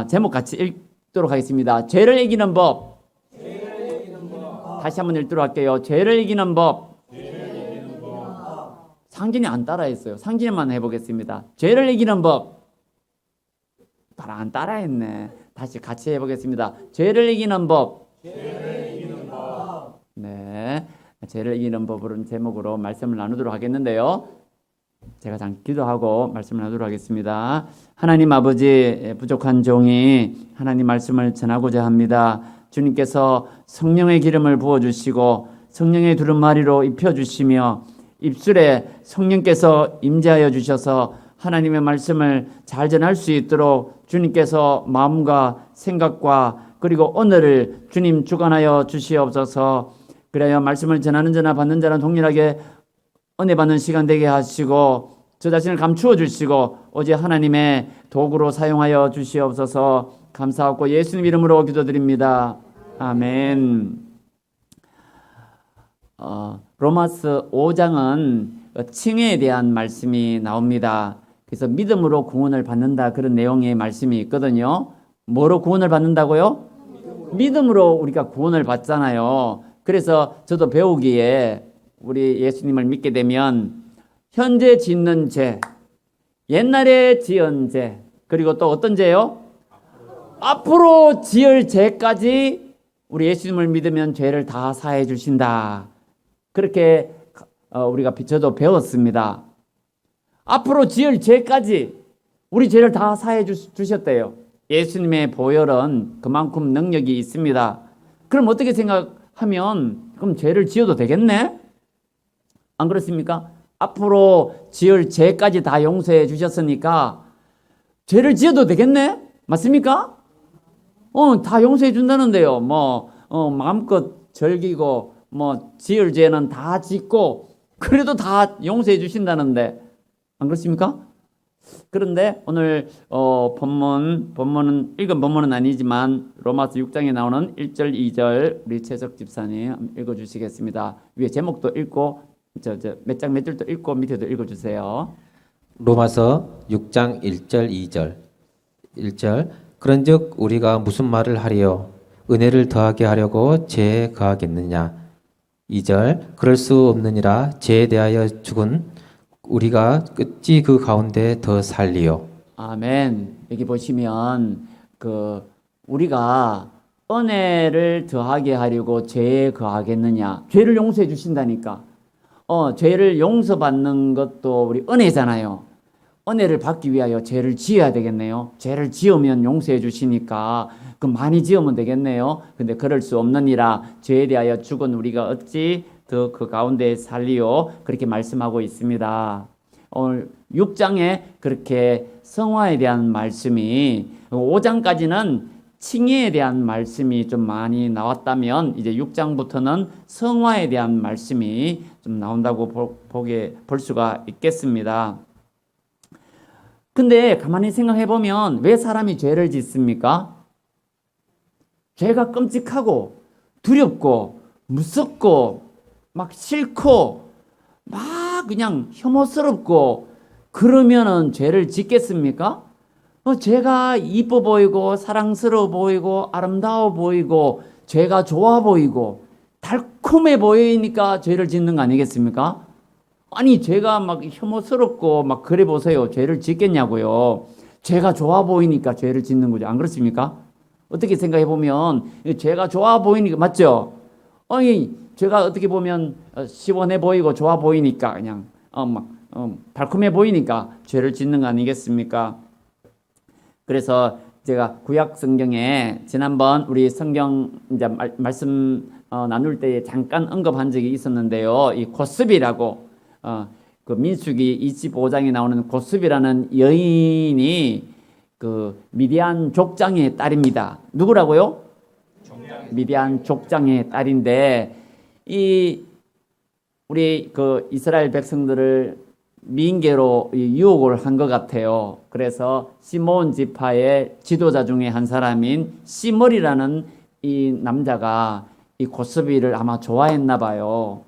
제목 같이 읽도록 하겠습니다. 죄를 이기는 법. 다시 한번 읽도록 할게요. 죄를 이기는 법. 상진이 안 따라했어요. 상진이만 해보겠습니다. 죄를 이기는 법. 안 따라했네. 다시 같이 해보겠습니다. 죄를 이기는 법. 네, 죄를 이기는 법으로 제목으로 말씀을 나누도록 하겠는데요. 제가 잠깐 기도하고 말씀을 나누도록 하겠습니다. 하나님 아버지, 부족한 종이 하나님 말씀을 전하고자 합니다. 주님께서 성령의 기름을 부어주시고 성령의 두루마리로 입혀주시며 입술에 성령께서 임재하여 주셔서 하나님의 말씀을 잘 전할 수 있도록 주님께서 마음과 생각과 그리고 오늘을 주님 주관하여 주시옵소서. 그래야 말씀을 전하는 자나 받는 자는 동일하게 은혜 받는 시간 되게 하시고 저 자신을 감추어 주시고 오직 하나님의 도구로 사용하여 주시옵소서. 감사하고 예수님 이름으로 기도드립니다. 아멘. 로마서 5장은 칭의에 대한 말씀이 나옵니다. 그래서 믿음으로 구원을 받는다, 그런 내용의 말씀이 있거든요. 뭐로 구원을 받는다고요? 믿음으로 우리가 구원을 받잖아요. 그래서 저도 배우기에 우리 예수님을 믿게 되면 현재 짓는 죄, 옛날에 지은 죄, 그리고 또 어떤 죄요? 앞으로 지을 죄까지 우리 예수님을 믿으면 죄를 다 사해 주신다. 그렇게 우리가 저도 배웠습니다. 앞으로 지을 죄까지 우리 죄를 다 사해 주셨대요. 예수님의 보혈은 그만큼 능력이 있습니다. 그럼 어떻게 생각하면 그럼 죄를 지어도 되겠네? 안 그렇습니까? 앞으로 지을 죄까지 다 용서해 주셨으니까 죄를 지어도 되겠네? 맞습니까? 다 용서해 준다는데요. 마음껏 즐기고 지을 죄는 다 짓고 그래도 다 용서해 주신다는데 안 그렇습니까? 그런데 오늘 읽은 본문은 아니지만 로마서 6장에 나오는 1절 2절 우리 최석 집사님 읽어주시겠습니다. 위에 제목도 읽고 몇 장 몇 줄도 읽고 밑에도 읽어주세요. 로마서 6장 1절 2절 1절 그런즉 우리가 무슨 말을 하리요? 은혜를 더하게 하려고 죄에 거하겠느냐? 2절 그럴 수 없느니라. 죄에 대하여 죽은 우리가 어찌 그 가운데 더 살리요? 아멘. 여기 보시면 우리가 은혜를 더하게 하려고 죄에 거하겠느냐? 죄를 용서해 주신다니까. 죄를 용서받는 것도 우리 은혜잖아요. 은혜를 받기 위하여 죄를 지어야 되겠네요. 죄를 지으면 용서해 주시니까 그 많이 지으면 되겠네요. 근데 그럴 수 없느니라. 죄에 대하여 죽은 우리가 어찌 더 그 가운데 살리요? 그렇게 말씀하고 있습니다. 오늘 6장에 그렇게 성화에 대한 말씀이 5장까지는 칭의에 대한 말씀이 좀 많이 나왔다면 이제 6장부터는 성화에 대한 말씀이 좀 나온다고 볼 수가 있겠습니다. 근데 가만히 생각해 보면 왜 사람이 죄를 짓습니까? 죄가 끔찍하고 두렵고 무섭고 막 싫고 막 그냥 혐오스럽고 그러면은 죄를 짓겠습니까? 죄가 이뻐 보이고 사랑스러워 보이고 아름다워 보이고 죄가 좋아 보이고 달콤해 보이니까 죄를 짓는 거 아니겠습니까? 아니 죄가 막 혐오스럽고 막 그래 보세요. 죄를 짓겠냐고요. 죄가 좋아 보이니까 죄를 짓는 거죠. 안 그렇습니까? 어떻게 생각해 보면 죄가 좋아 보이니까 맞죠? 죄가 어떻게 보면 시원해 보이고 좋아 보이니까 그냥 달콤해 보이니까 죄를 짓는 거 아니겠습니까? 그래서 제가 구약 성경에 지난번 우리 성경 이제 말씀 나눌 때에 잠깐 언급한 적이 있었는데요. 이 고스비라고 그 민수기 25장에 나오는 고스비라는 여인이 그 미디안 족장의 딸입니다. 누구라고요? 미디안 족장의 딸인데 우리 그 이스라엘 백성들을 미인계로 유혹을 한 것 같아요. 그래서 시므온 지파의 지도자 중에 한 사람인 시므리라는 이 남자가 이 고스비를 아마 좋아했나 봐요.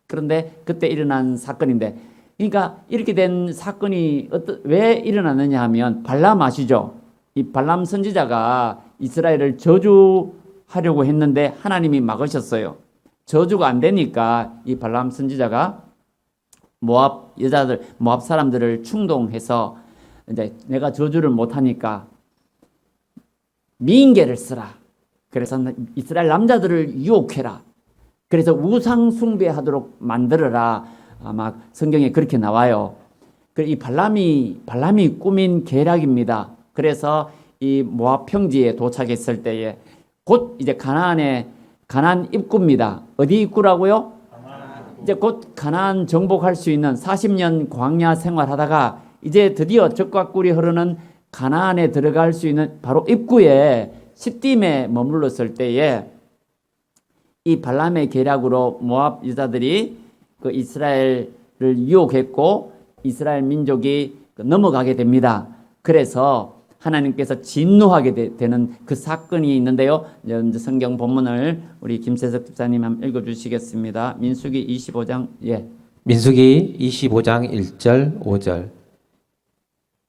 그런데 그때 일어난 사건인데, 그러니까 이렇게 된 사건이 왜 일어났느냐 하면 발람 아시죠? 이 발람 선지자가 이스라엘을 저주하려고 했는데 하나님이 막으셨어요. 저주가 안 되니까 이 발람 선지자가 모압 사람들을 충동해서 이제 내가 저주를 못 하니까 미인계를 쓰라. 그래서 이스라엘 남자들을 유혹해라. 그래서 우상 숭배하도록 만들어라. 아마 성경에 그렇게 나와요. 이 발람이 꾸민 계략입니다. 그래서 이 모압 평지에 도착했을 때에 곧 이제 가나안 입구입니다. 어디 입구라고요? 이제 곧 가나안 정복할 수 있는 40년 광야 생활하다가 이제 드디어 적과 꿀이 흐르는 가나안에 들어갈 수 있는 바로 입구에 시딤에 머물렀을 때에 이 발람의 계략으로 모압 여자들이 그 이스라엘을 유혹했고 이스라엘 민족이 넘어가게 됩니다. 그래서 하나님께서 진노하게 되는 그 사건이 있는데요. 이제 성경 본문을 우리 김세석 집사님 한번 읽어주시겠습니다. 민수기 25장 민수기 25장 1절 5절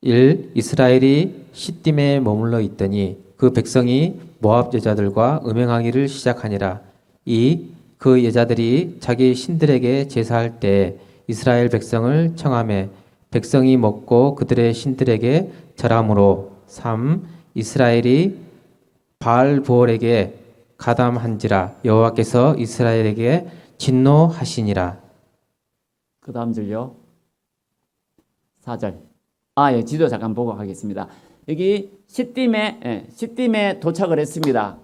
1. 이스라엘이 시딤에 머물러 있더니 그 백성이 모압 여자들과 음행하기를 시작하니라. 2. 그 여자들이 자기 신들에게 제사할 때 이스라엘 백성을 청하매 백성이 먹고 그들의 신들에게 절함으로 3. 이스라엘이 바알보올에게 가담한지라 여호와께서 이스라엘에게 진노하시니라. 그 다음 절요. 4절. 지도 잠깐 보고 가겠습니다. 여기 시딤에 도착을 했습니다.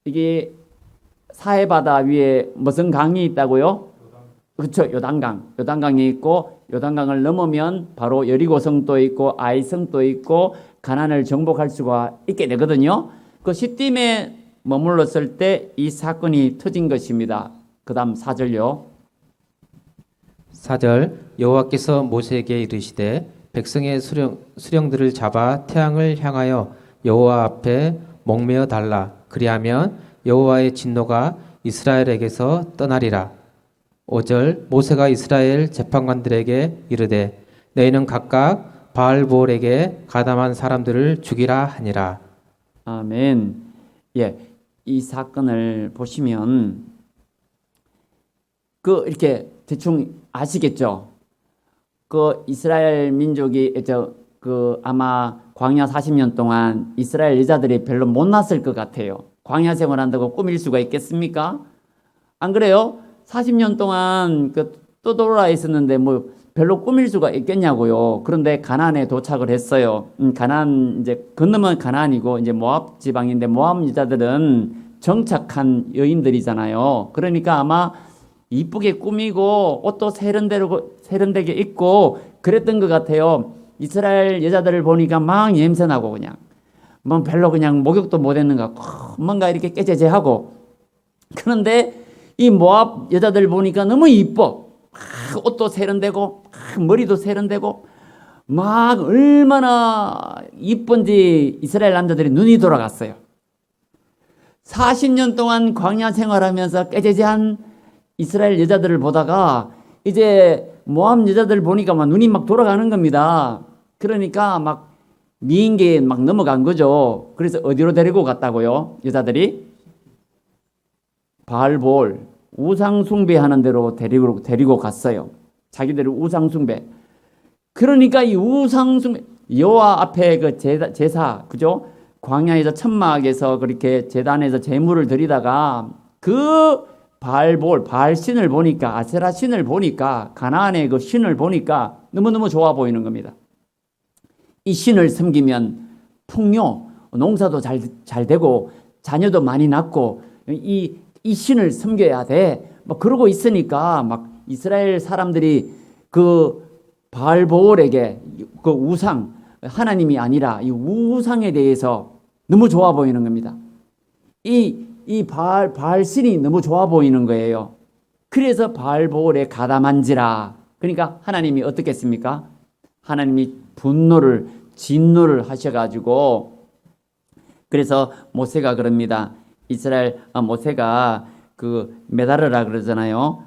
이게 사해바다 위에 무슨 강이 있다고요? 그렇죠. 요단강이 있고 요단강을 넘으면 바로 여리고성도 있고 아이성도 있고 가나안을 정복할 수가 있게 되거든요. 그 시딤에 머물렀을 때 이 사건이 터진 것입니다. 그 다음 4절요. 4절 여호와께서 모세에게 이르시되 백성의 수령들을 잡아 태양을 향하여 여호와 앞에 목매어 달라. 그리하면 여호와의 진노가 이스라엘에게서 떠나리라. 5절 모세가 이스라엘 재판관들에게 이르되 너희는 각각 바알보올에게 가담한 사람들을 죽이라 하니라. 아멘. 이 사건을 보시면 이렇게 대충 아시겠죠? 이스라엘 민족이 아마 광야 40년 동안 이스라엘 여자들이 별로 못났을 것 같아요. 광야 생활한다고 꾸밀 수가 있겠습니까? 안 그래요? 40년 동안 떠돌아 있었는데 별로 꾸밀 수가 있겠냐고요. 그런데 가나안에 도착을 했어요. 가나안 이제 건너면 가나안이고 이제 모압 지방인데 모압 여자들은 정착한 여인들이잖아요. 그러니까 아마 이쁘게 꾸미고 옷도 세련되게 입고 그랬던 것 같아요. 이스라엘 여자들을 보니까 막 냄새나고 그냥 별로 그냥 목욕도 못했는 것 같고 뭔가 이렇게 깨재재하고 그런데 이 모압 여자들 보니까 너무 이뻐. 옷도 세련되고 머리도 세련되고 막 얼마나 이쁜지 이스라엘 남자들이 눈이 돌아갔어요. 40년 동안 광야 생활하면서 깨재재한 이스라엘 여자들을 보다가 이제 모압 여자들 보니까 눈이 막 돌아가는 겁니다. 그러니까 미인계에 넘어간 거죠. 그래서 어디로 데리고 갔다고요? 여자들이 바알볼 우상 숭배하는 데로 데리고 갔어요. 자기들을 우상 숭배. 그러니까 이 우상 숭배 여호와 앞에 그 제사 그죠? 광야에서 천막에서 그렇게 제단에서 제물을 드리다가 그 바알볼 바알 신을 보니까 아세라 신을 보니까 가나안의 그 신을 보니까 너무너무 좋아 보이는 겁니다. 이 신을 섬기면 풍요, 농사도 잘 되고 자녀도 많이 낳고 이 신을 섬겨야 돼. 그러고 있으니까 이스라엘 사람들이 그 바알보올에게 그 우상 하나님이 아니라 이 우상에 대해서 너무 좋아 보이는 겁니다. 이 바알 신이 너무 좋아 보이는 거예요. 그래서 바알보올에 가담한지라. 그러니까 하나님이 어떻게 했습니까? 하나님이 진노를 하셔가지고 그래서 모세가 그럽니다. 모세가 매달으라 그러잖아요.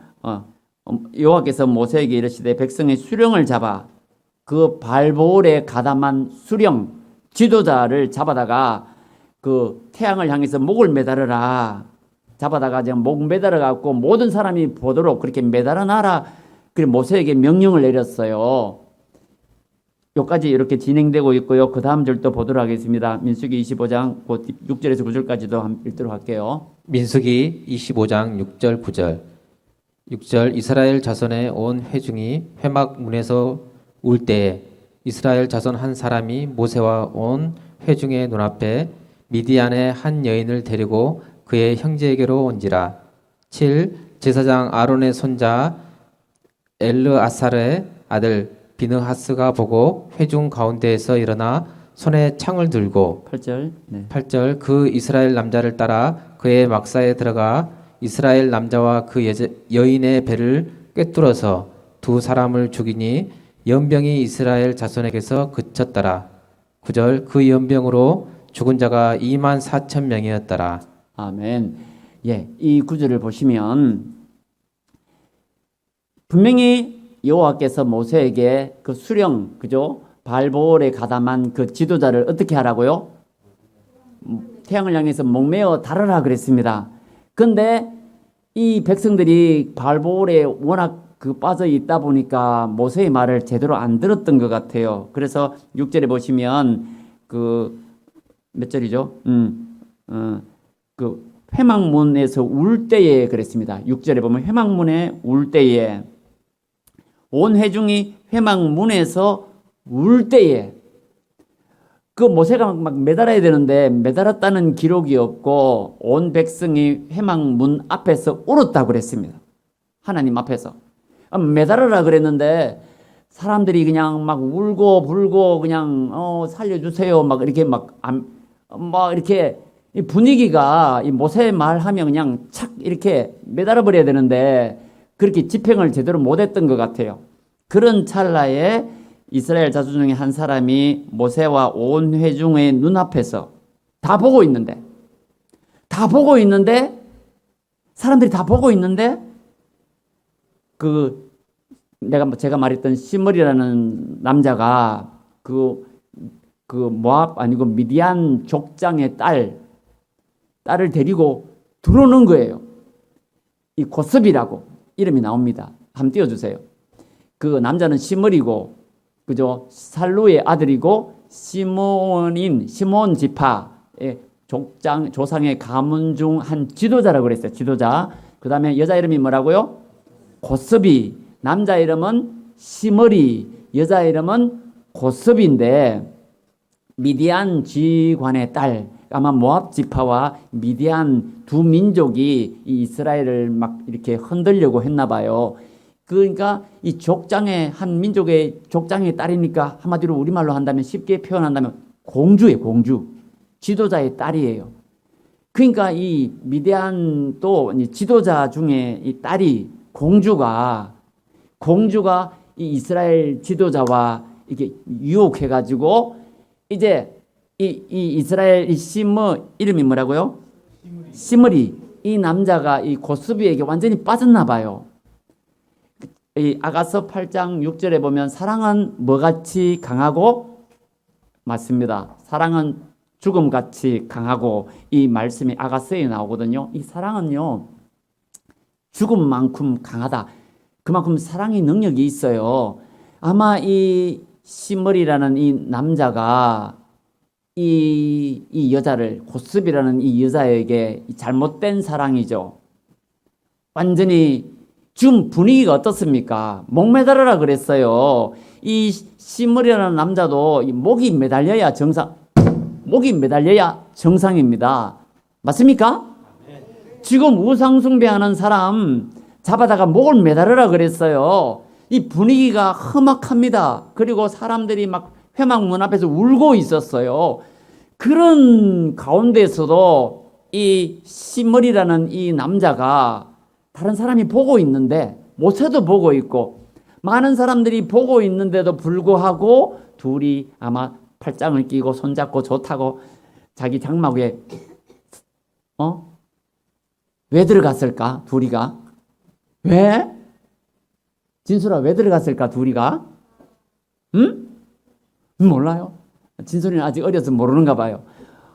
여호와께서 모세에게 이르시되 백성의 수령을 잡아 그 바알보올에 가담한 수령 지도자를 잡아다가 그 태양을 향해서 목을 매달으라. 잡아다가 지금 목 매달아 갖고 모든 사람이 보도록 그렇게 매달아 놔라. 그래 모세에게 명령을 내렸어요. 여기까지 이렇게 진행되고 있고요. 그 다음 절도 보도록 하겠습니다. 민수기 25장 6절에서 9절까지도 읽도록 할게요. 민수기 25장 6절 9절 6절 이스라엘 자손의 온 회중이 회막 문에서 울 때에 이스라엘 자손 한 사람이 모세와 온 회중의 눈앞에 미디안의 한 여인을 데리고 그의 형제에게로 온지라. 7. 제사장 아론의 손자 엘르아살의 아들 비느하스가 보고 회중 가운데에서 일어나 손에 창을 들고 8절. 네. 8절 그 이스라엘 남자를 따라 그의 막사에 들어가 이스라엘 남자와 그 여인의 배를 꿰뚫어서 두 사람을 죽이니 연병이 이스라엘 자손에게서 그쳤더라. 9절 그 연병으로 죽은 자가 2만 4천 명이었더라. 아멘. 예, 이 구절을 보시면 분명히 여호와께서 모세에게 그 수령, 그죠? 발볼에 가담한 그 지도자를 어떻게 하라고요? 태양을 향해서 목매어 다르라 그랬습니다. 근데 이 백성들이 발볼에 워낙 그 빠져 있다 보니까 모세의 말을 제대로 안 들었던 것 같아요. 그래서 6절에 보시면 그 몇 절이죠? 그 회막문에서 울 때에 그랬습니다. 6절에 보면 회막문에 울 때에 온 회중이 회막문에서 울 때에 그 모세가 막 매달아야 되는데 매달았다는 기록이 없고 온 백성이 회막문 앞에서 울었다고 그랬습니다. 하나님 앞에서 매달아라 그랬는데 사람들이 그냥 막 울고 불고 그냥 살려주세요 막 이렇게 막 이렇게 이 분위기가 이 모세 말하면 그냥 착 이렇게 매달아 버려야 되는데 그렇게 집행을 제대로 못했던 것 같아요. 그런 찰나에 이스라엘 자손 중에 한 사람이 모세와 온 회중의 눈앞에서 다 보고 있는데 사람들이 다 보고 있는데 그 제가 말했던 시므리라는 남자가 그 모압 아니고 미디안 족장의 딸을 데리고 들어오는 거예요. 이 고섭이라고 이름이 나옵니다. 한번 띄워주세요. 그 남자는 시므리고, 그죠? 살루의 아들이고, 시몬 지파의 조상의 가문 중 한 지도자라고 그랬어요. 지도자. 그 다음에 여자 이름이 뭐라고요? 고섭이. 남자 이름은 시므리. 여자 이름은 고섭인데, 미디안 지관의 딸, 아마 모압 지파와 미디안 두 민족이 이 이스라엘을 막 이렇게 흔들려고 했나 봐요. 그러니까 이 족장의 한 민족의 족장의 딸이니까 한마디로 우리말로 한다면 쉽게 표현한다면 공주예요, 공주. 지도자의 딸이에요. 그러니까 이 미디안 또 지도자 중에 이 딸이 공주가 이 이스라엘 지도자와 이렇게 유혹해가지고 이제 이 이스라엘 이름이 뭐라고요? 시므리. 이 남자가 이 고스비에게 완전히 빠졌나 봐요. 이 아가서 8장 6절에 보면 사랑은 뭐같이 강하고 맞습니다. 사랑은 죽음같이 강하고 이 말씀이 아가서에 나오거든요. 이 사랑은요 죽음만큼 강하다. 그만큼 사랑의 능력이 있어요. 아마 이 시므리라는 이 남자가 이 여자를 고스비라는 이 여자에게 잘못된 사랑이죠. 완전히 지금 분위기가 어떻습니까? 목 매달으라 그랬어요. 이 시므리라는 남자도 목이 매달려야 정상입니다. 맞습니까? 지금 우상 숭배하는 사람 잡아다가 목을 매달으라 그랬어요. 이 분위기가 험악합니다. 그리고 사람들이 막 회막문 앞에서 울고 있었어요. 그런 가운데서도 이 시므리라는 이 남자가 다른 사람이 보고 있는데 모세도 보고 있고 많은 사람들이 보고 있는데도 불구하고 둘이 아마 팔짱을 끼고 손잡고 좋다고 자기 장막 위에 왜 들어갔을까? 둘이가 왜? 진술아 왜 들어갔을까? 둘이가 응? 몰라요. 진솔이는 아직 어려서 모르는가 봐요.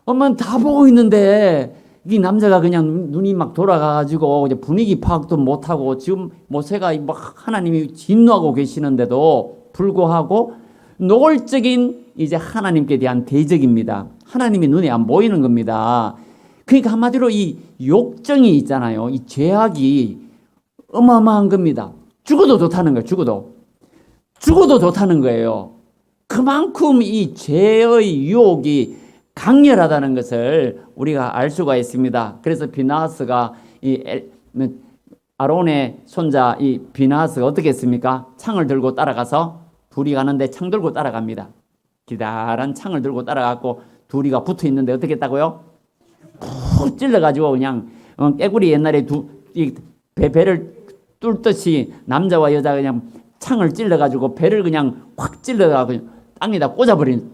엄마는 다 보고 있는데 이 남자가 그냥 눈이 막 돌아가가지고 이제 분위기 파악도 못하고 지금 모세가 막 하나님이 진노하고 계시는데도 불구하고 노골적인 이제 하나님께 대한 대적입니다. 하나님이 눈에 안 보이는 겁니다. 그러니까 한마디로 이 욕정이 있잖아요. 이 죄악이 어마어마한 겁니다. 죽어도 좋다는 거예요. 죽어도 좋다는 거예요. 그만큼 이 죄의 유혹이 강렬하다는 것을 우리가 알 수가 있습니다. 그래서 비나하스가 아론의 손자 이 비나하스가 어떻게 했습니까? 창을 들고 따라가서 둘이 가는데 창 들고 따라갑니다. 기다란 창을 들고 따라가고 둘이가 붙어 있는데 어떻게 했다고요? 푹 찔러가지고 그냥 깨구리 옛날에 배를 뚫듯이 남자와 여자가 그냥 창을 찔러가지고 배를 그냥 확 찔러가지고 땅에다 꽂아버린.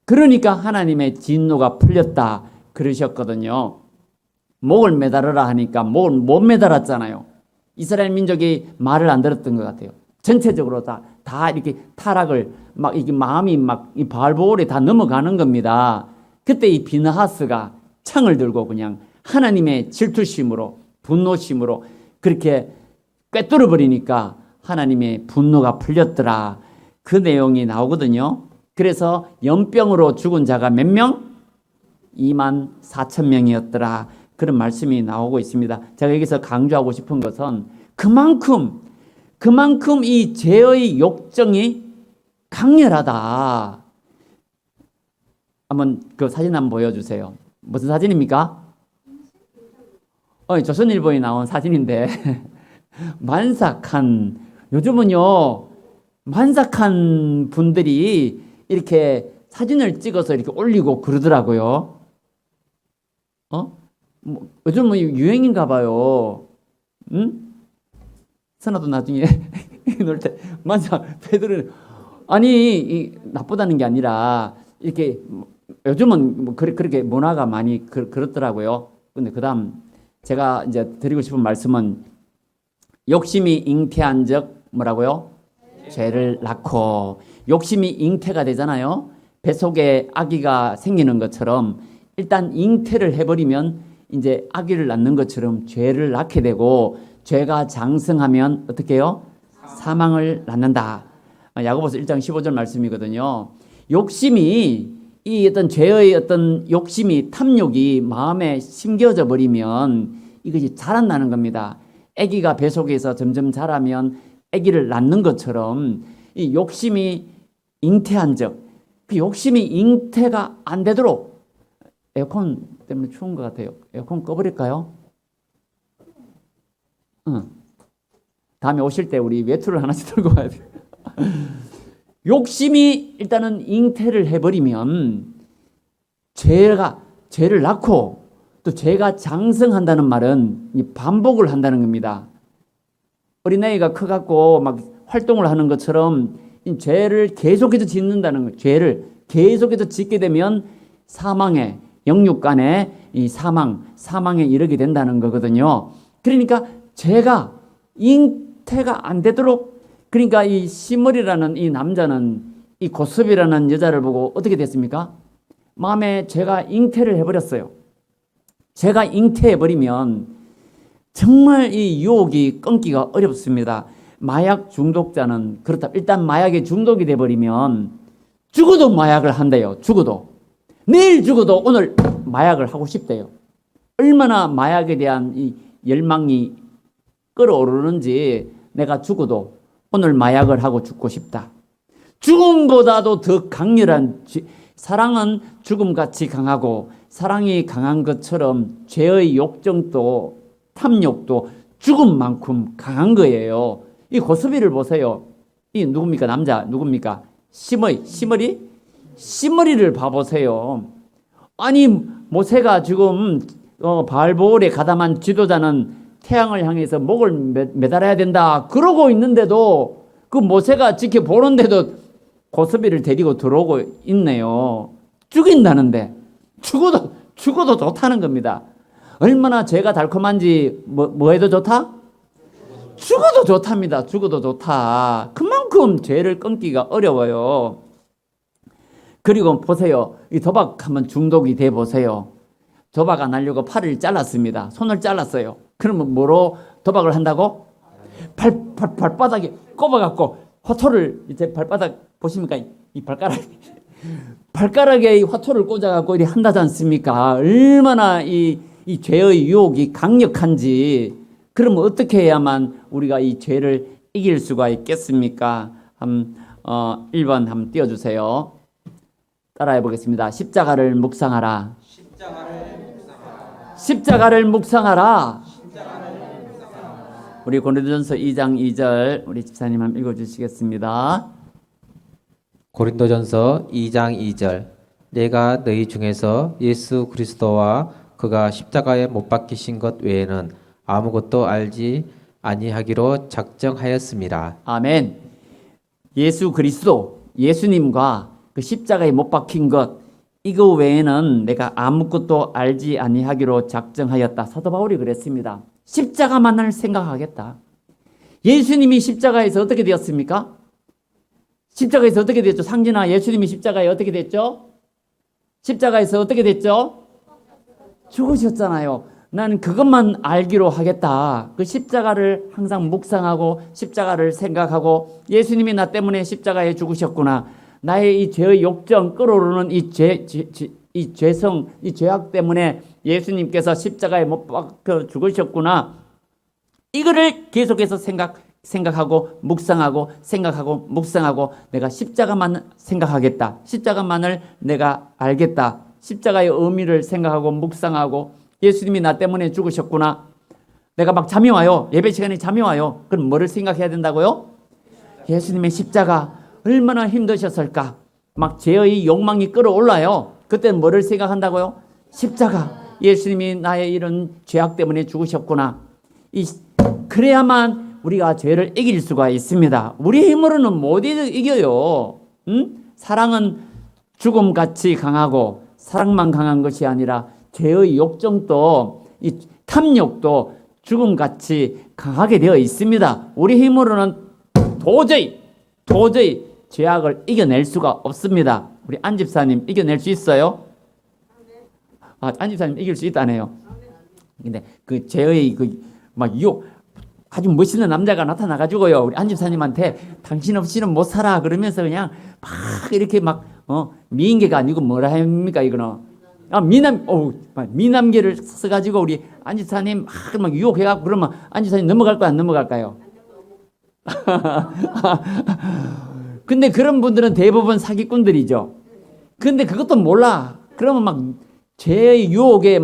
그러니까 하나님의 진노가 풀렸다 그러셨거든요. 목을 매달으라 하니까 목을 못 매달았잖아요. 이스라엘 민족이 말을 안 들었던 것 같아요. 전체적으로 다 이렇게 타락을 막 이게 마음이 막 이 발볼에 다 넘어가는 겁니다. 그때 이 비느하스가 창을 들고 그냥 하나님의 질투심으로 분노심으로 그렇게 꿰뚫어 버리니까 하나님의 분노가 풀렸더라. 그 내용이 나오거든요. 그래서 연병으로 죽은 자가 몇 명? 24,000명이었더라. 그런 말씀이 나오고 있습니다. 제가 여기서 강조하고 싶은 것은 그만큼 이 죄의 욕정이 강렬하다. 한번 그 사진 한번 보여주세요. 무슨 사진입니까? 조선일보에 나온 사진인데 만삭한, 요즘은요 만삭한 분들이 이렇게 사진을 찍어서 이렇게 올리고 그러더라고요. 요즘 뭐 유행인가 봐요. 응? 선아도 나중에 놀 때 만삭 패들은 아니 나쁘다는 게 아니라 이렇게 요즘은 뭐 그렇게 문화가 많이 그렇더라고요. 근데 그다음 제가 이제 드리고 싶은 말씀은 욕심이 잉태한 적 뭐라고요? 죄를 낳고. 욕심이 잉태가 되잖아요. 뱃속에 아기가 생기는 것처럼 일단 잉태를 해버리면 이제 아기를 낳는 것처럼 죄를 낳게 되고 죄가 장성하면 어떻게 해요? 사망을 낳는다. 야고보서 1장 15절 말씀이거든요. 욕심이 이 어떤 죄의 어떤 욕심이 탐욕이 마음에 심겨져 버리면 이것이 자란다는 겁니다. 아기가 뱃속에서 점점 자라면 아기를 낳는 것처럼 이 욕심이 잉태한 적, 그 욕심이 잉태가 안 되도록 에어컨 때문에 추운 것 같아요. 에어컨 꺼버릴까요? 다음에 오실 때 우리 외투를 하나씩 들고 와야 돼요. 욕심이 일단은 잉태를 해버리면 죄를 낳고 또 죄가 장성한다는 말은 반복을 한다는 겁니다. 어린아이가 커갖고 막 활동을 하는 것처럼 죄를 계속해서 짓는다는 거예요. 죄를 계속해서 짓게 되면 사망에, 영육간의 이 사망에 이르게 된다는 거거든요. 그러니까 죄가 잉태가 안 되도록, 그러니까 이 시므리라는 이 남자는 이 고섭이라는 여자를 보고 어떻게 됐습니까? 마음에 죄가 잉태를 해버렸어요. 죄가 잉태해버리면 정말 이 유혹이 끊기가 어렵습니다. 마약 중독자는 그렇다. 일단 마약에 중독이 돼버리면 죽어도 마약을 한대요. 죽어도. 내일 죽어도 오늘 마약을 하고 싶대요. 얼마나 마약에 대한 이 열망이 끌어오르는지 내가 죽어도 오늘 마약을 하고 죽고 싶다. 죽음보다도 더 강렬한 사랑은 죽음같이 강하고 사랑이 강한 것처럼 죄의 욕정도 탐욕도 죽음만큼 강한 거예요. 이 고스비를 보세요. 이 누굽니까? 남자 누굽니까? 시므리를 봐보세요. 아니 모세가 지금 바알보올에 가담한 지도자는 태양을 향해서 목을 매달아야 된다 그러고 있는데도 그 모세가 지켜보는데도 고스비를 데리고 들어오고 있네요. 죽인다는데 죽어도 좋다는 겁니다. 얼마나 죄가 달콤한지 뭐 해도 좋다? 죽어도 좋답니다. 죽어도 좋다. 그만큼 죄를 끊기가 어려워요. 그리고 보세요. 이 도박 한번 중독이 돼 보세요. 도박 안 하려고 팔을 잘랐습니다. 손을 잘랐어요. 그러면 뭐로 도박을 한다고? 발바닥에 꼽아갖고 화초를 이제 발바닥 보십니까? 이 발가락에 이 화초를 꽂아갖고 이렇게 한다지 않습니까? 얼마나 이 죄의 유혹이 강력한지. 그러면 어떻게 해야만 우리가 이 죄를 이길 수가 있겠습니까? 1번 한번 띄워주세요. 따라해 보겠습니다. 십자가를 묵상하라. 십자가를 묵상하라. 우리 고린도전서 2장 2절 우리 집사님 한번 읽어주시겠습니다. 고린도전서 2장 2절 내가 너희 중에서 예수 그리스도와 그가 십자가에 못 박히신 것 외에는 아무것도 알지 아니하기로 작정하였습니다. 아멘. 예수 그리스도, 예수님과 그 십자가에 못 박힌 것 이거 외에는 내가 아무것도 알지 아니하기로 작정하였다. 사도 바울이 그랬습니다. 십자가만을 생각하겠다. 예수님이 십자가에서 어떻게 되었습니까? 십자가에서 어떻게 됐죠? 상진아, 예수님이 십자가에 어떻게 됐죠? 십자가에서 어떻게 됐죠? 죽으셨잖아요. 나는 그것만 알기로 하겠다. 그 십자가를 항상 묵상하고 십자가를 생각하고 예수님이 나 때문에 십자가에 죽으셨구나. 나의 이 죄의 욕정 끌어오르는 이 죄성, 이 죄악 때문에 예수님께서 십자가에 못 박혀 죽으셨구나. 이거를 계속해서 생각하고 묵상하고 생각하고 묵상하고 내가 십자가만 생각하겠다. 십자가만을 내가 알겠다. 십자가의 의미를 생각하고 묵상하고 예수님이 나 때문에 죽으셨구나. 내가 막 잠이 와요. 예배 시간에 잠이 와요. 그럼 뭐를 생각해야 된다고요? 예수님의 십자가 얼마나 힘드셨을까? 막 죄의 욕망이 끌어올라요. 그때는 뭐를 생각한다고요? 십자가. 예수님이 나의 이런 죄악 때문에 죽으셨구나. 그래야만 우리가 죄를 이길 수가 있습니다. 우리 힘으로는 못 이겨요. 사랑은 죽음같이 강하고 사랑만 강한 것이 아니라 죄의 욕정도 이 탐욕도 죽음같이 강하게 되어 있습니다. 우리 힘으로는 도저히 죄악을 이겨낼 수가 없습니다. 우리 안 집사님 이겨낼 수 있어요? 안 집사님 이길 수 있다네요. 근데 그 죄의 막 유혹 아주 멋있는 남자가 나타나가지고요. 우리 안 집사님한테 당신 없이는 못 살아 그러면서 그냥 막 이렇게 미인계가 아니고 뭐라 합니까 이거는? 미남계를 써가지고 우리 안 집사님 막 유혹해갖고 그러면 안 집사님 넘어갈까요? 안 넘어갈까요? 근데 그런 분들은 대부분 사기꾼들이죠. 근데 그것도 몰라. 그러면 막 죄의 유혹에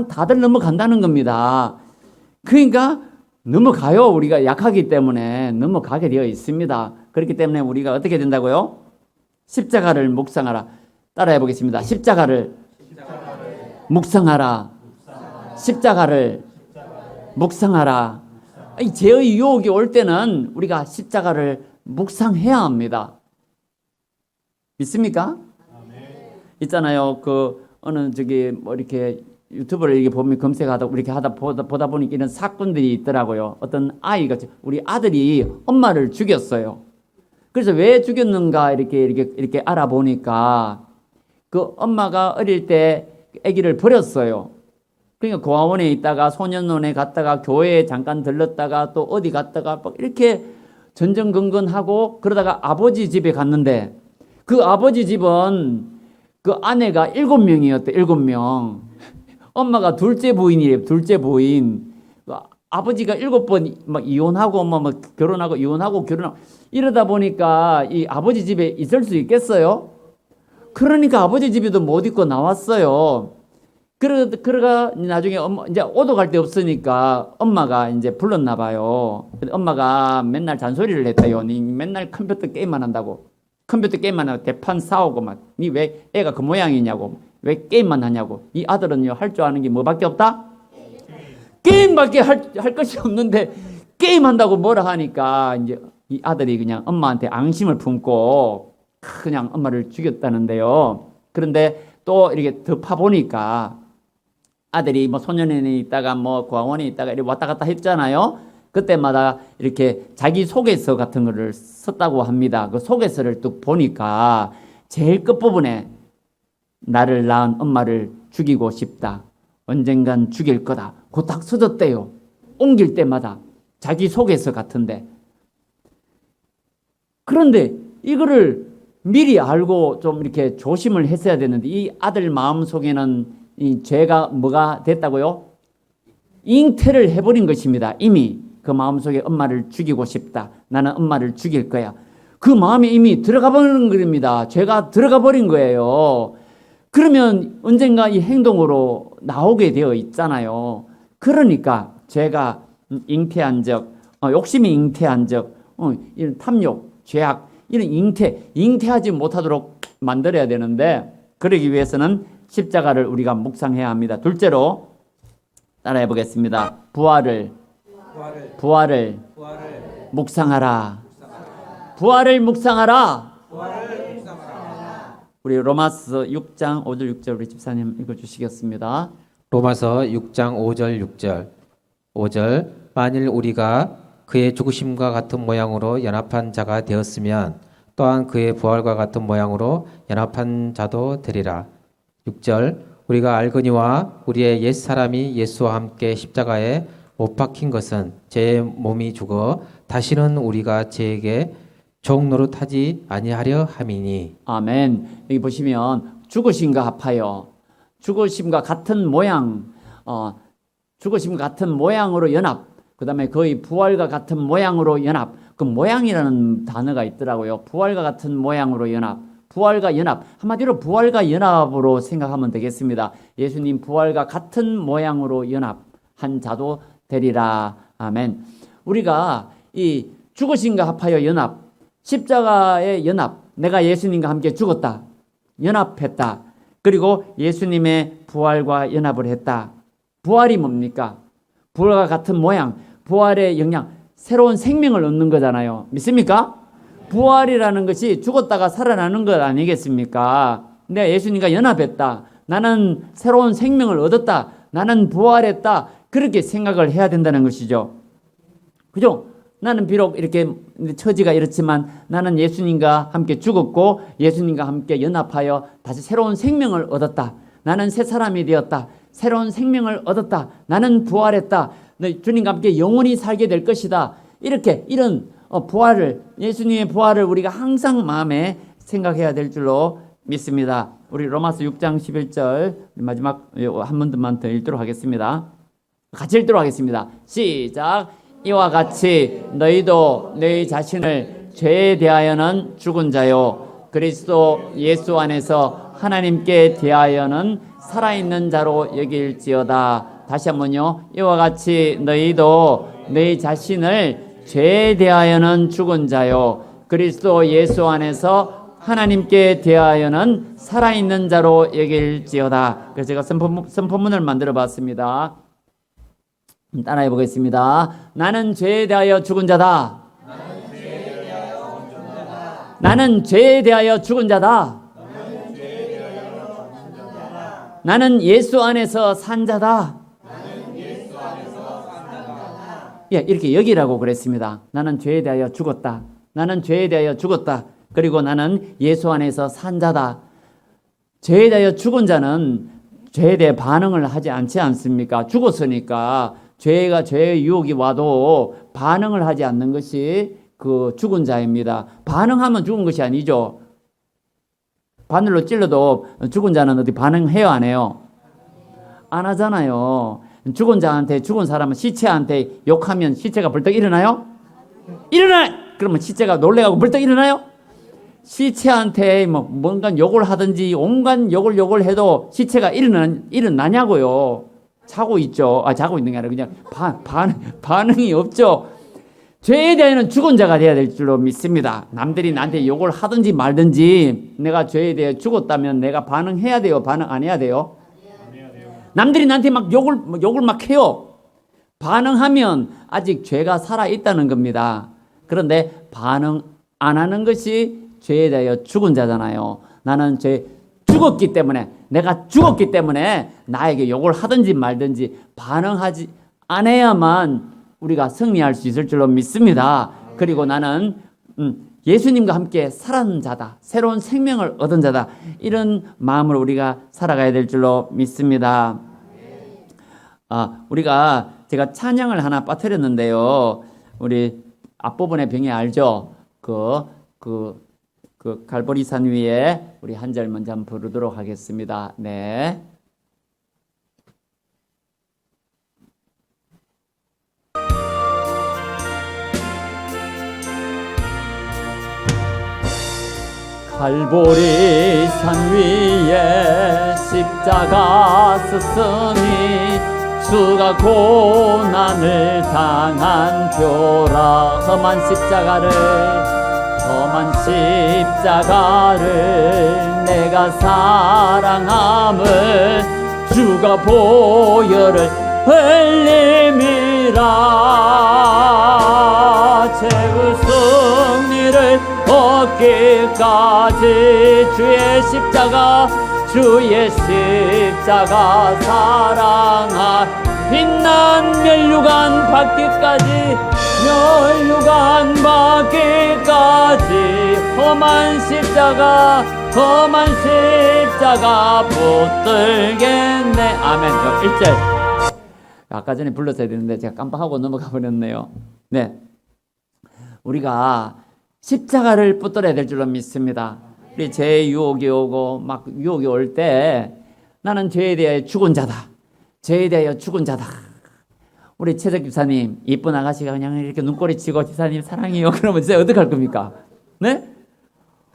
다들 넘어간다는 겁니다. 그러니까 넘어가요. 우리가 약하기 때문에 넘어가게 되어 있습니다. 그렇기 때문에 우리가 어떻게 된다고요? 십자가를 묵상하라. 따라해 보겠습니다. 십자가를 묵상하라. 십자가를 묵상하라. 이 죄의 유혹이 올 때는 우리가 십자가를 묵상해야 합니다. 믿습니까? 있잖아요. 어느 이렇게 유튜브를 이렇게 보면 검색하다 이렇게 보다 보니까 이런 사건들이 있더라고요. 어떤 아이가 우리 아들이 엄마를 죽였어요. 그래서 왜 죽였는가 이렇게 알아보니까 그 엄마가 어릴 때 아기를 버렸어요. 그러니까 고아원에 있다가 소년원에 갔다가 교회에 잠깐 들렀다가 또 어디 갔다가 막 이렇게 전전긍긍하고 그러다가 아버지 집에 갔는데 그 아버지 집은 그 아내가 7명이었대. 7명. 엄마가 둘째 부인이래요. 둘째 부인. 아버지가 7번 막 이혼하고 막 결혼하고 이혼하고 결혼하고 이러다 보니까 이 아버지 집에 있을 수 있겠어요? 그러니까 아버지 집에도 못 있고 나왔어요. 그러가 나중에 이제 오도 갈 데 없으니까 엄마가 이제 불렀나 봐요. 엄마가 맨날 잔소리를 했대요. 니 맨날 컴퓨터 게임만 한다고. 컴퓨터 게임만 하고 대판 싸우고 막. 니 왜 애가 그 모양이냐고. 왜 게임만 하냐고. 이 아들은요 할 줄 아는 게 뭐밖에 없다? 게임밖에 할 것이 없는데 게임한다고 뭐라 하니까 이제 이 아들이 그냥 엄마한테 앙심을 품고 그냥 엄마를 죽였다는데요. 그런데 또 이렇게 더 파보니까 아들이 뭐 소년원에 있다가 뭐 고아원에 있다가 이렇게 왔다 갔다 했잖아요. 그때마다 이렇게 자기 소개서 같은 거를 썼다고 합니다. 그 소개서를 뚝 보니까 제일 끝부분에 나를 낳은 엄마를 죽이고 싶다. 언젠간 죽일 거다. 그 딱 써졌대요. 옮길 때마다 자기 속에서 같은데. 그런데 이거를 미리 알고 좀 이렇게 조심을 했어야 되는데 이 아들 마음 속에는 이 죄가 뭐가 됐다고요? 잉태를 해버린 것입니다. 이미 그 마음속에 엄마를 죽이고 싶다. 나는 엄마를 죽일 거야. 그 마음에 이미 들어가 버린 겁니다. 죄가 들어가 버린 거예요. 그러면 언젠가 이 행동으로 나오게 되어 있잖아요. 그러니까 죄가 잉태한 적, 욕심이 잉태한 적, 이런 탐욕, 죄악, 이런 잉태하지 못하도록 만들어야 되는데 그러기 위해서는 십자가를 우리가 묵상해야 합니다. 둘째로 따라해 보겠습니다. 부활을 묵상하라. 부활을 묵상하라. 우리 로마서 6장 5절 6절 우리 집사님 읽어주시겠습니다. 로마서 6장 5절 6절 5절 만일 우리가 그의 죽으심과 같은 모양으로 연합한 자가 되었으면 또한 그의 부활과 같은 모양으로 연합한 자도 되리라. 6절 우리가 알거니와 우리의 옛사람이 예수와 함께 십자가에 못 박힌 것은 제 몸이 죽어 다시는 우리가 죄에게 종 노릇하지 아니하려 함이니. 아멘. 여기 보시면 죽으심과 합하여 죽으심과 같은 모양, 죽으심과 같은 모양으로 연합, 그 다음에 거의 부활과 같은 모양으로 연합. 그 모양이라는 단어가 있더라고요. 부활과 같은 모양으로 연합. 부활과 연합. 한마디로 부활과 연합으로 생각하면 되겠습니다. 예수님 부활과 같은 모양으로 연합한 자도 되리라. 아멘. 우리가 이 죽으심과 합하여 연합, 십자가의 연합, 내가 예수님과 함께 죽었다. 연합했다. 그리고 예수님의 부활과 연합을 했다. 부활이 뭡니까? 부활과 같은 모양, 부활의 영향, 새로운 생명을 얻는 거잖아요. 믿습니까? 부활이라는 것이 죽었다가 살아나는 것 아니겠습니까? 내가 예수님과 연합했다. 나는 새로운 생명을 얻었다. 나는 부활했다. 그렇게 생각을 해야 된다는 것이죠. 그죠? 나는 비록 이렇게 처지가 이렇지만 나는 예수님과 함께 죽었고 예수님과 함께 연합하여 다시 새로운 생명을 얻었다. 나는 새 사람이 되었다. 새로운 생명을 얻었다. 나는 부활했다. 주님과 함께 영원히 살게 될 것이다. 이렇게 이런 부활을, 예수님의 부활을 우리가 항상 마음에 생각해야 될 줄로 믿습니다. 우리 로마서 6장 11절 마지막 한 문만 더 읽도록 하겠습니다. 같이 읽도록 하겠습니다. 시작. 이와 같이 너희도 너희 자신을 죄에 대하여는 죽은 자요 그리스도 예수 안에서 하나님께 대하여는 살아있는 자로 여길지어다. 다시 한번요. 이와 같이 너희도 너희 자신을 죄에 대하여는 죽은 자요 그리스도 예수 안에서 하나님께 대하여는 살아있는 자로 여길지어다. 그래서 제가 선포문을 만들어 봤습니다. 따라해 보겠습니다. 나는 죄에 대하여 죽은 자다. 나는 죄에 대하여 죽은 자다. 나는 예수 안에서 산 자다. 예, 이렇게 여기라고 그랬습니다. 나는 죄에 대하여 죽었다. 나는 죄에 대하여 죽었다. 그리고 나는 예수 안에서 산 자다. 죄에 대하여 죽은 자는 죄에 대해 반응을 하지 않지 않습니까? 죽었으니까 죄의 유혹이 와도 반응을 하지 않는 것이 그 죽은 자입니다. 반응하면 죽은 것이 아니죠. 바늘로 찔러도 죽은 자는 어디 반응해요, 안 해요? 안 하잖아요. 죽은 자한테, 죽은 사람은 시체한테 욕하면 시체가 벌떡 일어나요? 일어나! 그러면 시체가 놀래가고 벌떡 일어나요? 시체한테 뭔가 욕을 하든지 온갖 욕을 해도 시체가 일어나냐고요. 자고 있죠. 자고 있는 게 아니라 그냥 반응이 없죠. 죄에 대해서는 죽은 자가 돼야 될 줄로 믿습니다. 남들이 나한테 욕을 하든지 말든지 내가 죄에 대해 죽었다면 내가 반응해야 돼요? 반응 안 해야 돼요? 남들이 나한테 막 욕을 막 해요. 반응하면 아직 죄가 살아있다는 겁니다. 그런데 반응 안 하는 것이 죄에 대하여 죽은 자잖아요. 나는 죽었기 때문에, 내가 죽었기 때문에 나에게 욕을 하든지 말든지 반응하지 않아야만 우리가 승리할 수 있을 줄로 믿습니다. 그리고 나는 예수님과 함께 살아난 자다. 새로운 생명을 얻은 자다. 이런 마음으로 우리가 살아가야 될 줄로 믿습니다. 우리가 제가 찬양을 하나 빠뜨렸는데요. 우리 앞부분의 병이 알죠? 그 갈보리산 위에 우리 한 절 먼저 한번 부르도록 하겠습니다. 네. 갈보리산 위에 십자가 섰으니 주가 고난을 당한 표라. 험한 십자가를 내가 사랑함을 주가 보혈을 흘림이라. 최후 승리를 얻기까지 주의 십자가 사랑하. 빛난 멸류관 받기까지 험한 십자가 붙들겠네. 아멘. 1절 아까 전에 불렀어야 되는데 제가 깜빡하고 넘어가 버렸네요. 네, 우리가 십자가를 붙들어야 될 줄로 믿습니다. 우리 죄 유혹이 오고 막 유혹이 올 때 나는 죄에 대하여 죽은 자다. 우리 최석 집사님, 이쁜 아가씨가 그냥 이렇게 눈꼬리 치고 집사님 사랑해요. 그러면 진짜 어떡할 겁니까? 네?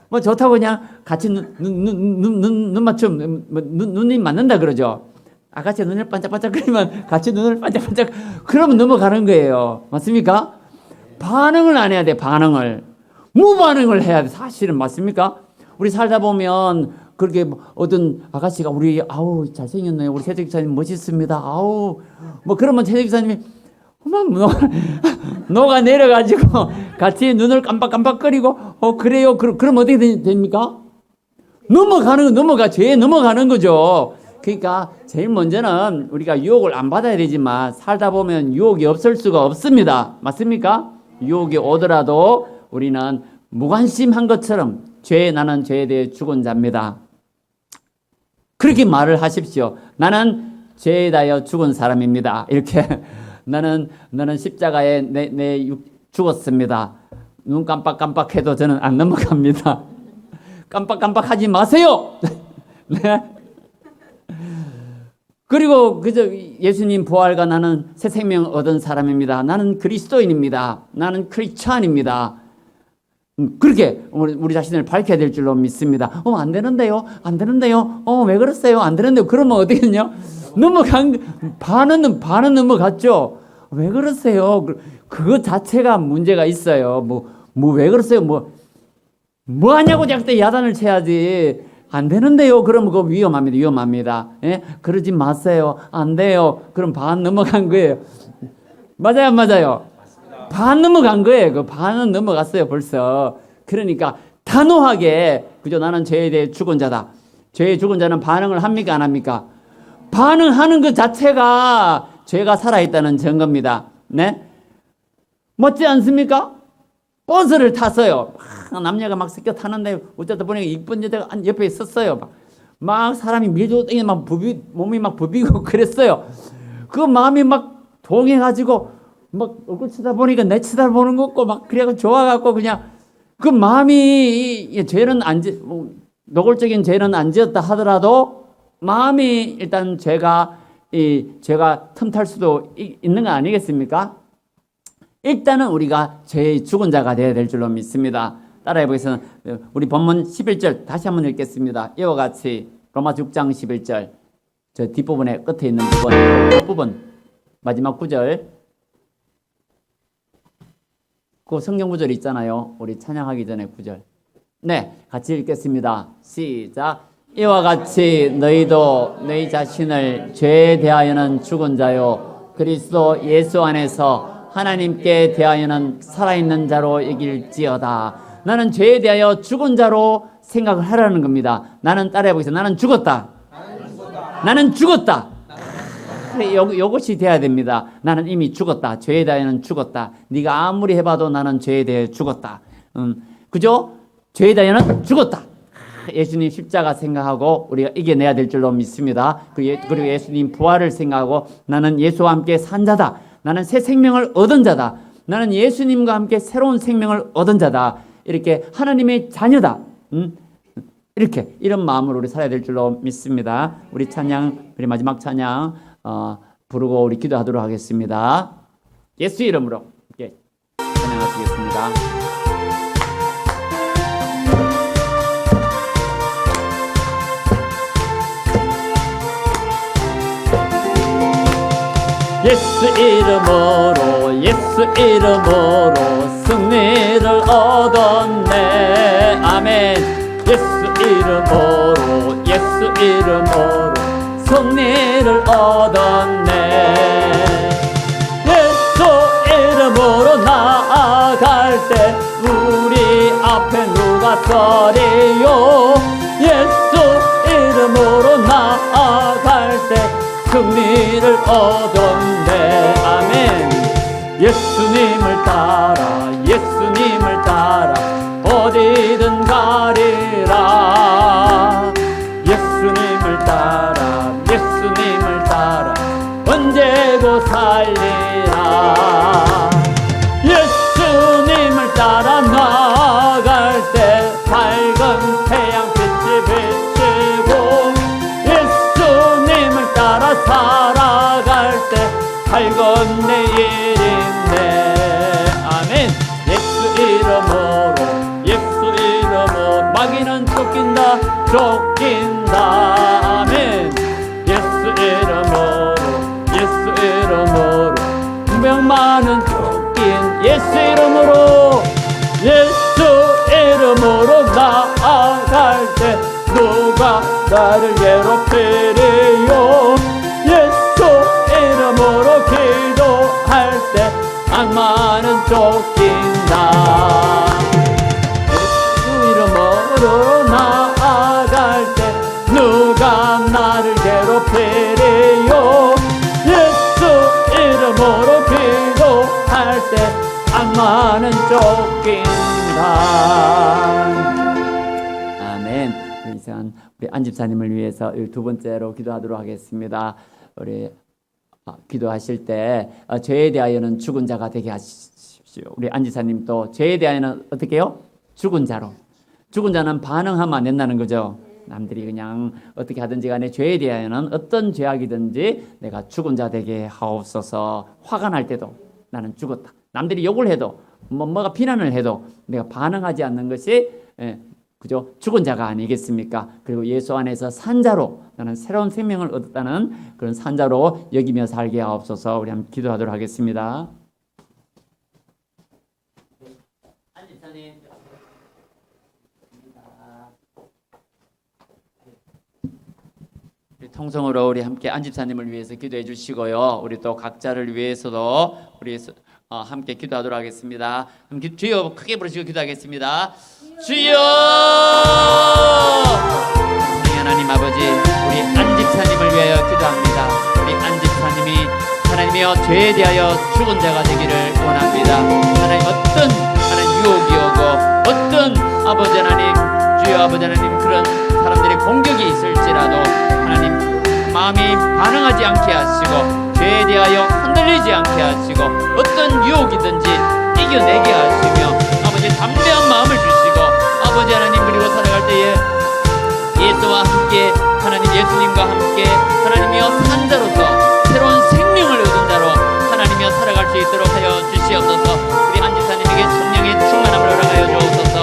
뭐 좋다고 그냥 같이 눈 맞춤, 눈이 맞는다 그러죠. 아가씨가 눈을 반짝반짝거리면 같이 눈을 반짝반짝, 그러면 넘어가는 거예요. 맞습니까? 반응을 안 해야 돼, 반응을. 무반응을 해야 돼, 사실은. 맞습니까? 우리 살다 보면 그렇게 어떤 아가씨가 우리 아우 잘생겼네요. 우리 최석 기사님 멋있습니다. 아우 뭐 그러면 최석 기사님이 막 녹아 내려가지고 같이 눈을 깜빡깜빡거리고 그래요. 그럼 어떻게 됩니까? 죄에 넘어가는 거죠. 그러니까 제일 먼저는 우리가 유혹을 안 받아야 되지만 살다 보면 유혹이 없을 수가 없습니다. 맞습니까? 유혹이 오더라도 우리는 무관심한 것처럼 나는 죄에 대해 죽은 자입니다. 그렇게 말을 하십시오. 나는 죄에 대하여 죽은 사람입니다. 이렇게 나는 십자가에 내 죽었습니다. 눈 깜빡깜빡해도 저는 안 넘어갑니다. 깜빡깜빡하지 마세요. 네. 그리고 그저 예수님 부활과 나는 새 생명 얻은 사람입니다. 나는 그리스도인입니다. 나는 크리스찬입니다. 그렇게 우리 자신을 밝혀야 될 줄로 믿습니다. 안 되는데요. 왜 그랬어요? 안 되는데요. 그러면 어떻겠냐? 반은 넘어갔죠. 왜 그러세요? 그거 자체가 문제가 있어요. 왜 그러세요? 뭐 하냐고 자꾸 야단을 쳐야지. 안 되는데요. 그러면 그거 위험합니다. 예? 그러지 마세요. 안 돼요. 그럼 반 넘어간 거예요. 맞아요, 안 맞아요? 반 넘어간 거예요. 그 반은 넘어갔어요, 벌써. 그러니까 단호하게 그저 나는 죄에 대해 죽은 자다. 죄에 죽은 자는 반응을 합니까, 안 합니까? 반응하는 것 자체가 죄가 살아있다는 증거입니다. 네? 멋지 않습니까? 버스를 탔어요. 남녀가 막 섞여 타는데 어쩌다 보니까 이쁜 여자가 옆에 있었어요. 막 사람이 밀조땡이 막 몸이 막 부비고 그랬어요. 그 마음이 막 동해가지고 막 얼굴 쳐다보니까 내 쳐다보는 것 같고 막 그래갖고 좋아갖고 그냥 그 마음이 죄는 노골적인 죄는 안 지었다 하더라도 마음이 일단 죄가 틈탈 수도 있는 거 아니겠습니까? 일단은 우리가 죄의 죽은 자가 되어야 될 줄로 믿습니다. 따라해 보겠습니다. 우리 본문 11절 다시 한번 읽겠습니다. 이와 같이 로마서 6장 11절 저 뒷부분에 끝에 있는 부분 마지막 구절 그 성경 구절 있잖아요. 우리 찬양하기 전에 구절. 네, 같이 읽겠습니다. 시작. 이와 같이 너희도 너희 자신을 죄에 대하여는 죽은 자요 그리스도 예수 안에서 하나님께 대하여는 살아있는 자로 여길지어다. 나는 죄에 대하여 죽은 자로 생각을 하라는 겁니다. 나는 따라해 보겠습니다. 나는 죽었다. 이것이 돼야 됩니다. 나는 이미 죽었다. 죄에 대하여는 죽었다. 네가 아무리 해봐도 나는 죄에 대해 죽었다. 그죠? 죄에 대하여는 죽었다. 예수님 십자가 생각하고 우리가 이겨내야 될 줄로 믿습니다. 그리고 예수님 부활을 생각하고 나는 예수와 함께 산 자다. 나는 새 생명을 얻은 자다. 나는 예수님과 함께 새로운 생명을 얻은 자다. 이렇게 하나님의 자녀다. 이렇게 이런 마음으로 우리 살아야 될 줄로 믿습니다. 우리 찬양, 우리 마지막 찬양 부르고 우리 기도하도록 하겠습니다. 예수 이름으로 이렇게 찬양하시겠습니다. 예수 이름으로 예수 이름으로 승리를 얻었네. 아멘. 예수 이름으로 예수 이름으로 승리를 얻었네. 예수 이름으로 나아갈 때 우리 앞에 누가 서리요. 예수 이름으로 나아갈 때 승리를 얻었네. 아멘. 예수님을 따라 예수님을 따라 어디든 가리라. 예수님을 따라 예수님을 따라 언제고 살리라. 예수님을 따라 나아갈 때 밝은 태양빛이 비치고 예수님을 따라 살아갈 때 밝은 내일인데. 아멘. 예수 이름으로 예수 이름으로 마귀는 쫓긴다 쫓긴다. 아멘. 예수 이름으로 예수 이름으로 분명만은 쫓긴 예수 이름으로 예수 이름으로 나아갈 때 누가 나를 괴롭히리요. 예수 이름으로 기도할 때 악마는 쫓긴다. 예수 이름으로 나아갈 때 누가 나를 괴롭히리요. 예수 이름으로 기도할 때 악마는 쫓긴다. 아멘. 우리 안집사님을 위해서 두 번째로 기도하도록 하겠습니다. 우리 기도하실 때 죄에 대하여는 죽은 자가 되게 하십시오. 우리 안집사님도 죄에 대하여는 어떻게 해요? 죽은 자로. 죽은 자는 반응하면 안 된다는 거죠. 남들이 그냥 어떻게 하든지 간에 죄에 대하여는 어떤 죄악이든지 내가 죽은 자 되게 하옵소서. 화가 날 때도 나는 죽었다. 남들이 욕을 해도 뭐가 비난을 해도 내가 반응하지 않는 것이 그죠? 죽은 자가 아니겠습니까? 그리고 예수 안에서 산자로 나는 새로운 생명을 얻었다는 그런 산자로 여기며 살게 하옵소서. 우리 한번 기도하도록 하겠습니다. 우리 통성으로 우리 함께 안집사님을 위해서 기도해 주시고요. 우리 또 각자를 위해서도 우리 함께 기도하도록 하겠습니다. 주여 크게 부르시고 기도하겠습니다. 주여! 하나님 아버지, 우리 안집사님을 위하여 기도합니다. 우리 안집사님이 하나님이여 죄에 대하여 죽은 자가 되기를 원합니다. 하나님 어떤 유혹이 오고 어떤 아버지 하나님 주여 아버지 하나님 그런 사람들의 공격이 있을지라도 하나님 마음이 반응하지 않게 하시고 죄에 대하여 흔들리지 않게 하시고 어떤 유혹이든지 이겨내게 하시며 아버지 담대한 마음을 주시고 아버지 하나님 그리고 살아갈 때에 예수와 함께 하나님 예수님과 함께 하나님이여 산자로서 새로운 생명을 얻은 자로 하나님이여 살아갈 수 있도록 하여 주시옵소서. 우리 안집사님에게 성령의 충만함을 허락하여 주옵소서.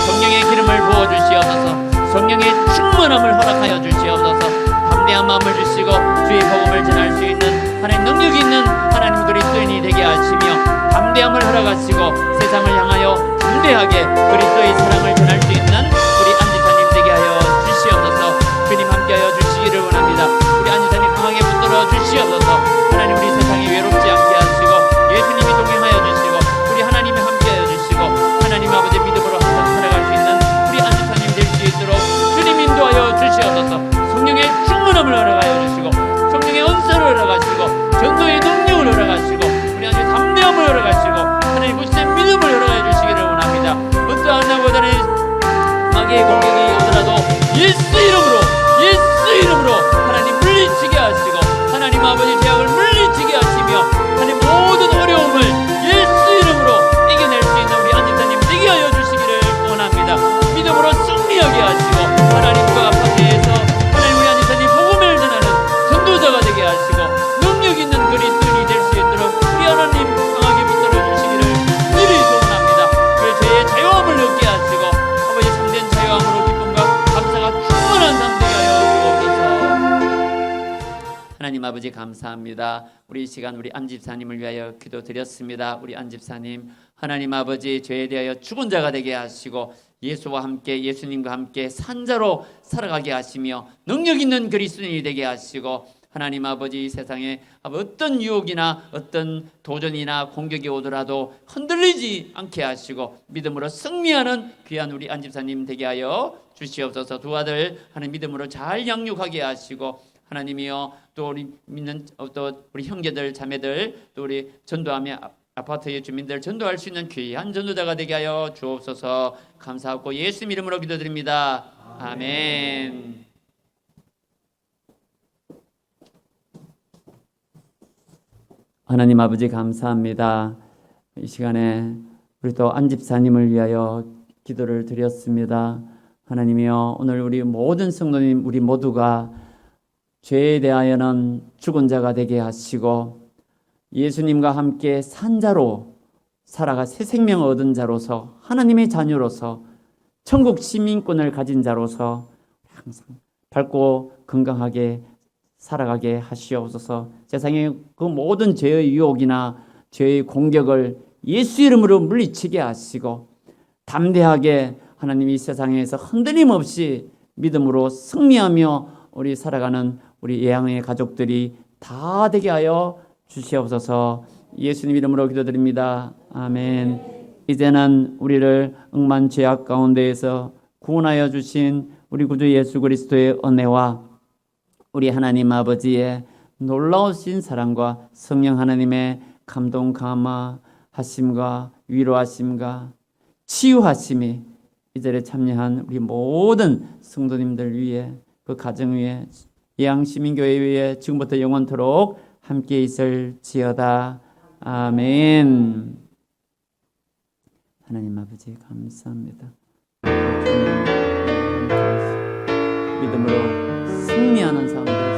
성령의 기름을 부어주시옵소서. 성령의 충만함을 허락하여 주시옵소서. 담대한 마음을 주시고 주의 복음을 전할 수 있는 하나님 능력 있는 하나님 그리스도인이 되게 하시며 담대함을 허락하시고 세상을 향하여 담대하게 그리스도의 사랑을 전할 수 있는 우리 안집사님 되게 하여 주시옵소서. 주님 함께하여 주시기를 원합니다. 우리 안집사님 강하게 붙들어 주시옵소서. 하나님 우리 세상이 외롭지 않게 하시고 예수님이 동행하여 주시고 우리 하나님이 함께하여 주시고 하나님 아버지 믿음으로 항상 살아갈 수 있는 우리 안집사님 될 수 있도록 주님 인도하여 주시옵소서. 성령의 충만함을 허락하여 주시고 성령의 은사를 허락하시고 전도의 능력을 허락하시고 우리 안에 담대함을 허락하시고 하나님 굳센 믿음을 허락하여 주시기를 원합니다. 어떠한 나보다는 하나님 아버지 감사합니다. 우리 이 시간 우리 안 집사님을 위하여 기도드렸습니다. 우리 안 집사님 하나님 아버지 죄에 대하여 죽은 자가 되게 하시고 예수와 함께 예수님과 함께 산자로 살아가게 하시며 능력 있는 그리스도인이 되게 하시고 하나님 아버지 세상에 어떤 유혹이나 어떤 도전이나 공격이 오더라도 흔들리지 않게 하시고 믿음으로 승리하는 귀한 우리 안 집사님 되게 하여 주시옵소서. 두 아들 하나님 믿음으로 잘 양육하게 하시고 하나님이여 또 우리 믿는 또 우리 형제들 자매들 또 우리 전도하며 아파트의 주민들 전도할 수 있는 귀한 전도자가 되게 하여 주옵소서. 감사하고 예수 이름으로 기도드립니다. 아멘. 하나님 아버지 감사합니다. 이 시간에 우리 또 안 집사님을 위하여 기도를 드렸습니다. 하나님이여 오늘 우리 모든 성도님 우리 모두가 죄에 대하여는 죽은 자가 되게 하시고 예수님과 함께 산자로 살아가 새 생명을 얻은 자로서 하나님의 자녀로서 천국 시민권을 가진 자로서 항상 밝고 건강하게 살아가게 하시옵소서. 세상의 그 모든 죄의 유혹이나 죄의 공격을 예수 이름으로 물리치게 하시고 담대하게 하나님 이 세상에서 흔들림 없이 믿음으로 승리하며 우리 살아가는 우리 예양의 가족들이 다 되게 하여 주시옵소서. 예수님 이름으로 기도드립니다. 아멘. 이제는 우리를 억만 죄악 가운데에서 구원하여 주신 우리 구주 예수 그리스도의 은혜와 우리 하나님 아버지의 놀라우신 사랑과 성령 하나님의 감동 감화하심과 위로하심과 치유하심이 이 자리에 참여한 우리 모든 성도님들 위해 그 가정 위에 예양시민교회 위에 지금부터 영원토록 함께 있을지어다. 아멘. 하나님 아버지 감사합니다. 믿음으로 승리하는 삶들